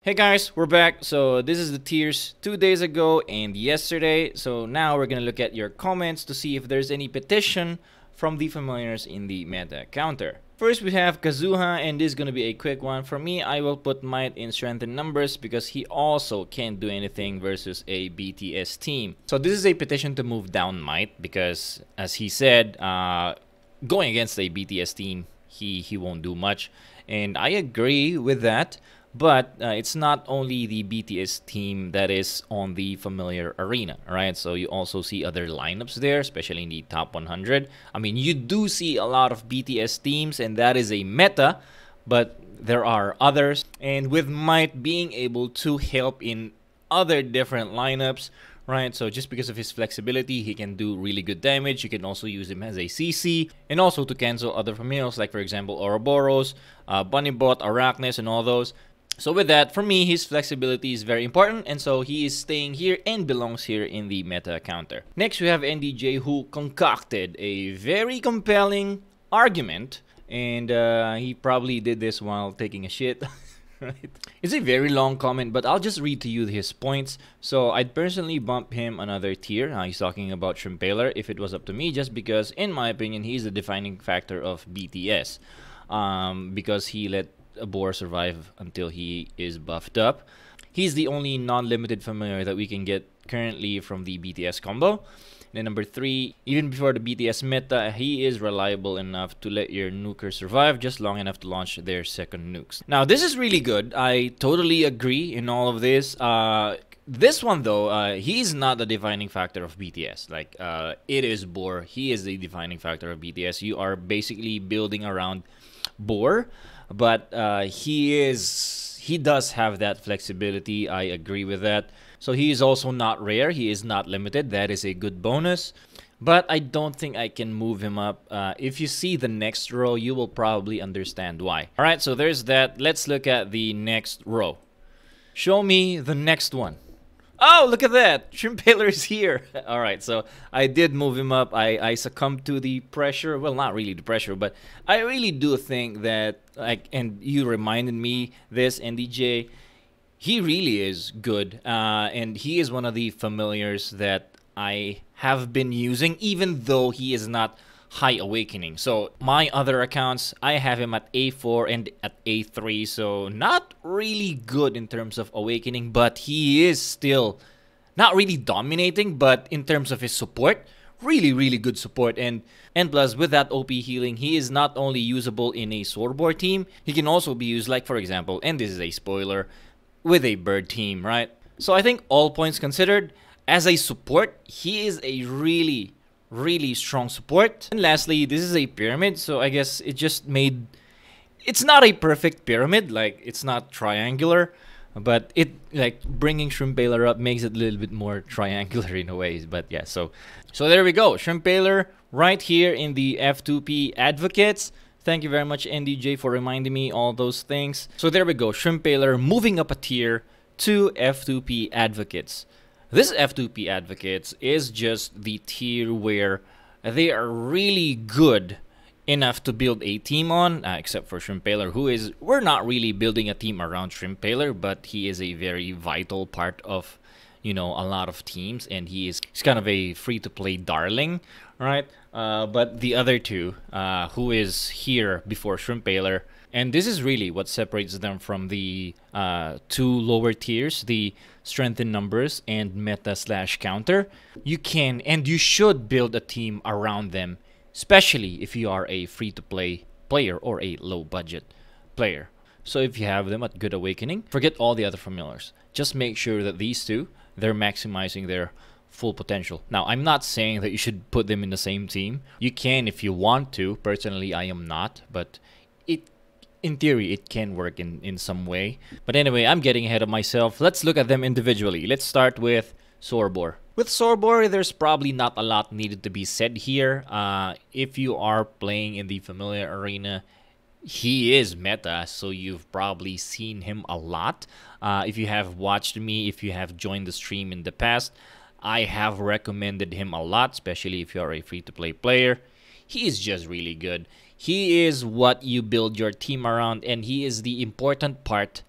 Hey guys, we're back. So this is the tiers 2 days ago and yesterday. So now we're gonna look at your comments to see if there's any petition from the familiars in the meta counter. First we have Kazuha, and this is gonna be a quick one. For me, I will put Might in strength and numbers because he also can't do anything versus a BTS team. So this is a petition to move down Might because, as he said, going against a BTS team, he won't do much, and I agree with that. But it's not only the BTS team that is on the familiar arena, right? So you also see other lineups there, especially in the top 100. I mean, you do see a lot of BTS teams, and that is a meta, but there are others. And with Might being able to help in other different lineups, right? So just because of his flexibility, he can do really good damage. You can also use him as a CC, and also to cancel other familiars, like for example Ouroboros, Bunnybot, Arachnes, and all those. So with that, for me, his flexibility is very important, and so he is staying here and belongs here in the meta counter. Next, we have NDJ, who concocted a very compelling argument, and he probably did this while taking a shit. Right? It's a very long comment, but I'll just read to you his points. So I'd personally bump him another tier. He's talking about Shrimpaler if it was up to me, just because, in my opinion, he's the defining factor of BTS. Because he let a boar survive until he is buffed up. He's the only non-limited familiar that we can get currently from the BTS combo. Then number 3, even before the BTS meta, he is reliable enough to let your nuker survive just long enough to launch their second nukes. Now this is really good. I totally agree in all of this. This one though, he's not the defining factor of BTS. Like, it is Boar. He is the defining factor of BTS. You are basically building around Boar, but he does have that flexibility. I agree with that. So he is also not rare. He is not limited. That is a good bonus. But I don't think I can move him up. If you see the next row, you will probably understand why. Alright, so there's that. Let's look at the next row. Show me the next one. Oh, look at that! Shrimpaler is here! Alright, so I did move him up. I succumbed to the pressure. Well, not really the pressure, but I really do think that, like, and you reminded me this, NDJ, he really is good. And he is one of the familiars that I have been using, even though he is not high awakening. So my other accounts, I have him at A4 and at A3, so not really good in terms of awakening, but he is still not really dominating, but in terms of his support, really good support. And plus, with that OP healing, he is not only usable in a Swordboard team, he can also be used, like for example, and this is a spoiler, with a bird team, right? So I think all points considered, as a support, he is a really strong support. And lastly, this is a pyramid, so I guess it just made, it's not a perfect pyramid, like it's not triangular, but it, like, bringing Shrimpaler up makes it a little bit more triangular in a way. But yeah, so there we go, Shrimpaler right here in the F2P advocates. Thank you very much, NDJ, for reminding me all those things. So there we go, Shrimpaler moving up a tier to F2P advocates. This F2P advocates is just the tier where they are really good enough to build a team on, except for Shrimpaler, who is, we're not really building a team around Shrimpaler, but he is a very vital part of, you know, a lot of teams, and he's kind of a free-to-play darling, right? But the other two, who is here before Shrimpaler, and this is really what separates them from the 2 lower tiers, the strength in numbers and meta/counter. You can and you should build a team around them, especially if you are a free-to-play player or a low-budget player. So if you have them at good awakening, forget all the other familiars. Just make sure that these two, they're maximizing their full potential. Now, I'm not saying that you should put them in the same team. You can if you want to. Personally, I am not, but in theory, it can work in some way. But anyway, I'm getting ahead of myself. Let's look at them individually. Let's start with Sorbor. With Sorbor, there's probably not a lot needed to be said here. If you are playing in the familiar arena, he is meta, so you've probably seen him a lot. If you have watched me, if you have joined the stream in the past, I have recommended him a lot, especially if you're a free-to-play player. He is just really good. He is what you build your team around, and he is the important part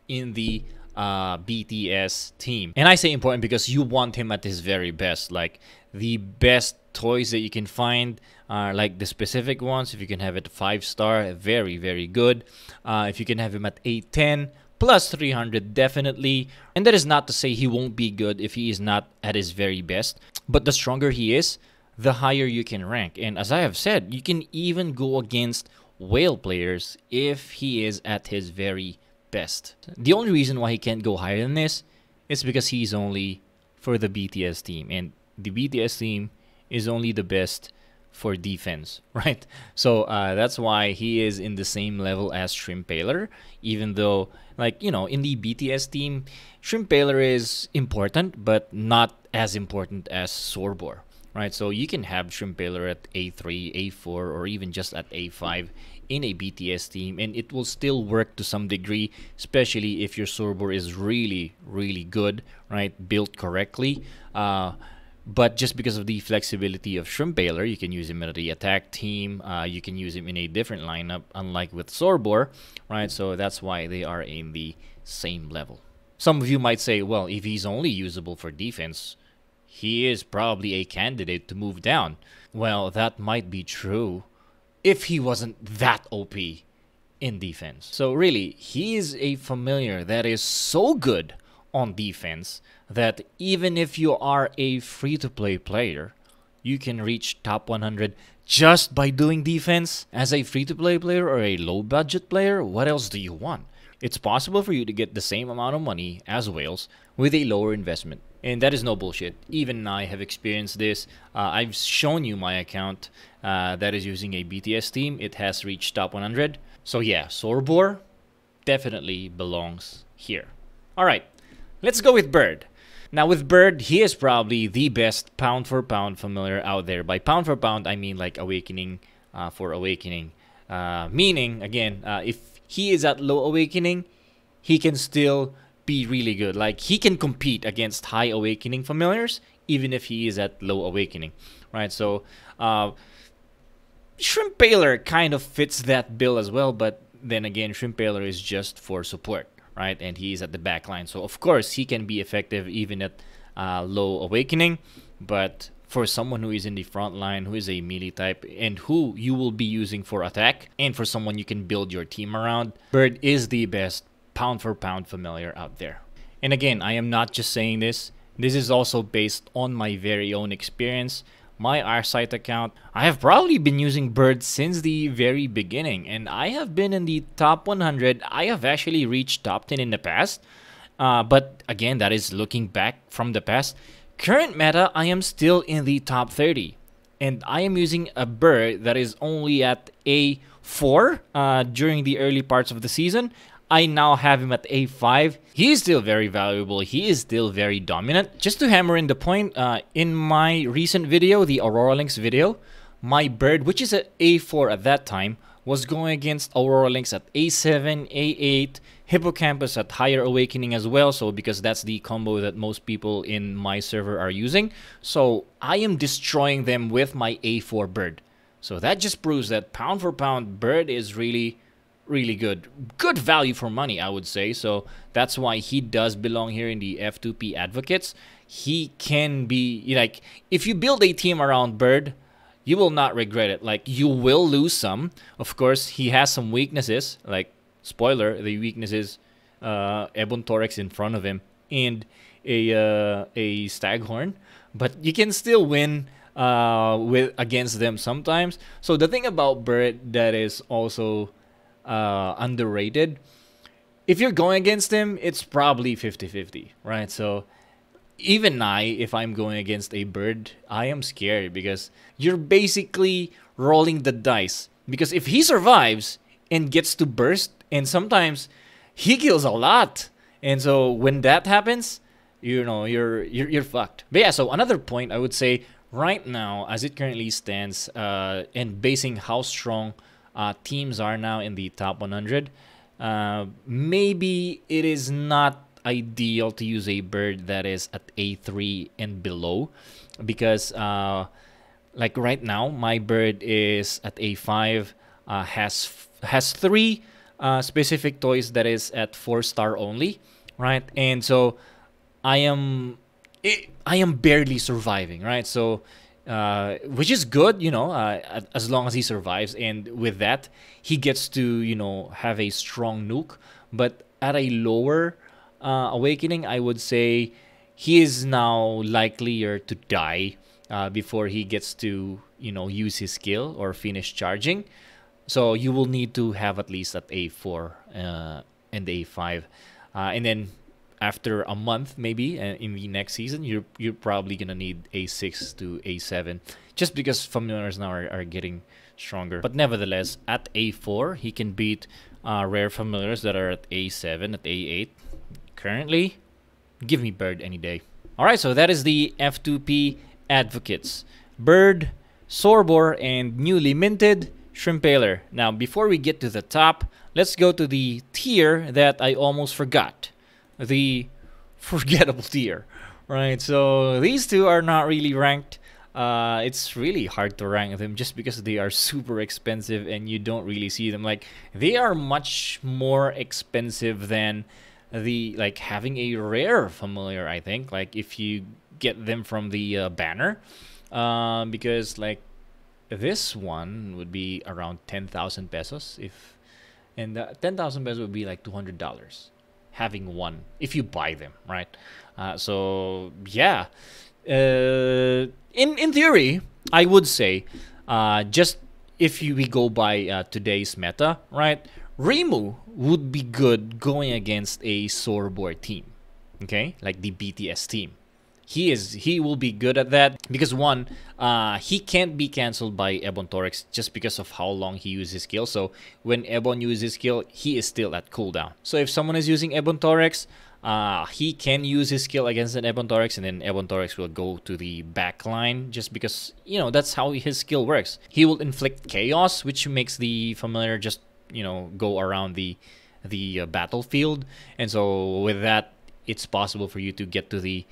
in the BTS team. And I say important because you want him at his very best. Like, the best toys that you can find are like the specific ones. If you can have it 5-star, very, very good. If you can have him at 810 plus 300, definitely. And that is not to say he won't be good if he is not at his very best. But the stronger he is, the higher you can rank. And as I have said, you can even go against whale players if he is at his very best. The only reason why he can't go higher than this is because he's only for the BTS team, and the BTS team is only the best for defense, right? So that's why he is in the same level as Shrimpaler, even though, like, you know, in the BTS team, Shrimpaler is important, but not as important as Sorbor, right? So you can have Shrimpaler at A3, A4, or even just at A5 in a BTS team, and it will still work to some degree, especially if your Sorbor is really, really good, right? Built correctly. But just because of the flexibility of Shrimpaler, you can use him in the attack team. You can use him in a different lineup, unlike with Sorbor, right? So that's why they are in the same level. Some of you might say, well, if he's only usable for defense, he is probably a candidate to move down. Well, that might be true if he wasn't that OP in defense. So really, he is a familiar that is so good on defense that even if you are a free-to-play player, you can reach top 100 just by doing defense. As a free-to-play player or a low-budget player, what else do you want? It's possible for you to get the same amount of money as whales with a lower investment. And that is no bullshit. Even I have experienced this. I've shown you my account that is using a BTS team. It has reached top 100. So yeah, Sorbor definitely belongs here. Alright, let's go with Bird. Now with Bird, he is probably the best pound for pound familiar out there. By pound for pound, I mean like Awakening for Awakening. Meaning, again, if he is at low Awakening, he can still be really good. Like, he can compete against high Awakening familiars, even if he is at low Awakening, right? So, Shrimpaler kind of fits that bill as well, but then again, Shrimpaler is just for support, right? And he is at the back line. So, of course, he can be effective even at low Awakening, but for someone who is in the front line, who is a melee type, and who you will be using for attack, and for someone you can build your team around, Bird is the best pound for pound familiar out there. And again, I am not just saying this. This is also based on my very own experience. My R-Site account, I have probably been using Bird since the very beginning, and I have been in the top 100. I have actually reached top 10 in the past, but again, that is looking back from the past. Current meta, I am still in the top 30, and I am using a Bird that is only at A4 during the early parts of the season. I now have him at A5. He is still very valuable. He is still very dominant. Just to hammer in the point, in my recent video, the Aurora Lynx video, my Bird, which is at A4 at that time, was going against Aurora Lynx at A7, A8, Hippocampus at higher Awakening as well. So because that's the combo that most people in my server are using. So I am destroying them with my A4 Bird. So that just proves that pound for pound, Bird is really good. Good value for money, I would say. So that's why he does belong here in the F2P advocates. He can be, like, if you build a team around Bird, you will not regret it. Like, you will lose some. Of course, he has some weaknesses. Like, spoiler, the weakness is Ebon Thorax in front of him and a Staghorn. But you can still win against them sometimes. So the thing about Bird that is also underrated, if you're going against him, it's probably 50-50, right? So even if I'm going against a Bird, I am scared because you're basically rolling the dice. Because if he survives and gets to burst, and sometimes he kills a lot, and so when that happens, you know, you're fucked. But yeah, so another point I would say right now, as it currently stands, and basing how strong teams are now in the top 100, maybe it is not ideal to use a Bird that is at A3 and below, because like right now my Bird is at A5, has 3 specific toys that is at 4-star only, right? And so I am I am barely surviving, right? So which is good, you know, as long as he survives, and with that he gets to, you know, have a strong nuke. But at a lower awakening, I would say he is now likelier to die before he gets to, you know, use his skill or finish charging. So you will need to have at least at A4 and A5, and then after a month maybe in the next season, you're probably gonna need A6 to A7, just because familiars now are getting stronger. But nevertheless, at A4 he can beat rare familiars that are at A7, at A8. Currently, give me Bird any day. All right, so that is the F2P advocates: Bird, Sorbor, and newly minted Shrimpaler. Now, before we get to the top, let's go to the tier that I almost forgot. The forgettable tier, right? So these two are not really ranked. It's really hard to rank them just because they are super expensive and you don't really see them. Like, they are much more expensive than the, like, having a rare familiar, I think. Like, if you get them from the banner, because like this one would be around 10,000 pesos, and 10,000 pesos would be like $200 having one if you buy them, right? So yeah, in theory, I would say, just if we go by today's meta, right, Reimu would be good going against a Sorbor team, okay, like the BTS team. He will be good at that because, one, he can't be cancelled by Ebon Torex just because of how long he uses his skill. So when Ebon uses his skill, he is still at cooldown. So if someone is using Ebon Torex, he can use his skill against an Ebon Torex, and then Ebon Torex will go to the back line just because, you know, that's how his skill works. He will inflict chaos, which makes the familiar just, you know, go around the battlefield, and so with that, it's possible for you to get to the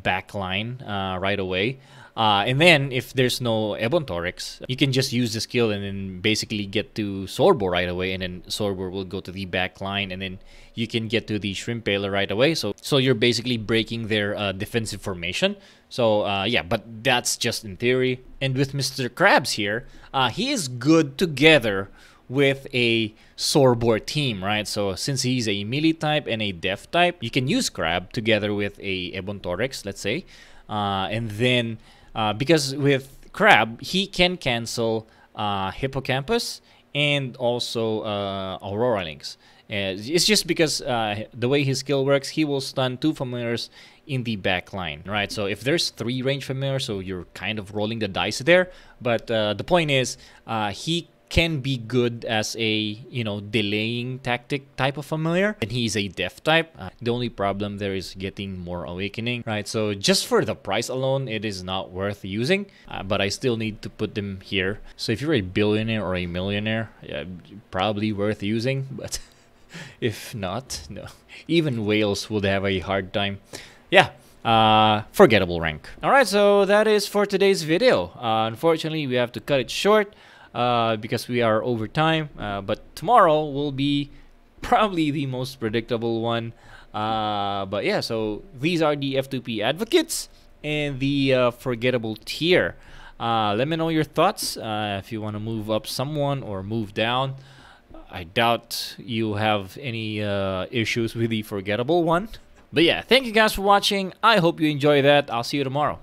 back line right away. And then if there's no Ebon Torex, you can just use the skill and then basically get to Sorbor right away, and then Sorbor will go to the back line, and then you can get to the Shrimpaler right away. So you're basically breaking their defensive formation. So yeah, but that's just in theory. And with Mr. Krabs here, he is good together with a Sorbor team, right? So since he's a melee type and a def type, you can use Crab together with a Ebon Torex, let's say, and then because with Crab he can cancel Hippocampus and also Aurora Links. It's just because the way his skill works, he will stun 2 familiars in the back line, right? So if there's 3 range familiars, so you're kind of rolling the dice there, but the point is he can be good as a, you know, delaying tactic type of familiar, and he's a def type. The only problem there is getting more awakening, right? So just for the price alone, it is not worth using, but I still need to put them here. So if you're a billionaire or a millionaire, yeah, probably worth using, but if not, no. Even whales would have a hard time. Yeah, forgettable rank. All right, so that is for today's video. Unfortunately, we have to cut it short because we are over time, but tomorrow will be probably the most predictable one. But yeah, so these are the F2P advocates and the forgettable tier. Let me know your thoughts if you want to move up someone or move down. I doubt you have any issues with the forgettable one. But yeah, thank you guys for watching. I hope you enjoy that. I'll see you tomorrow.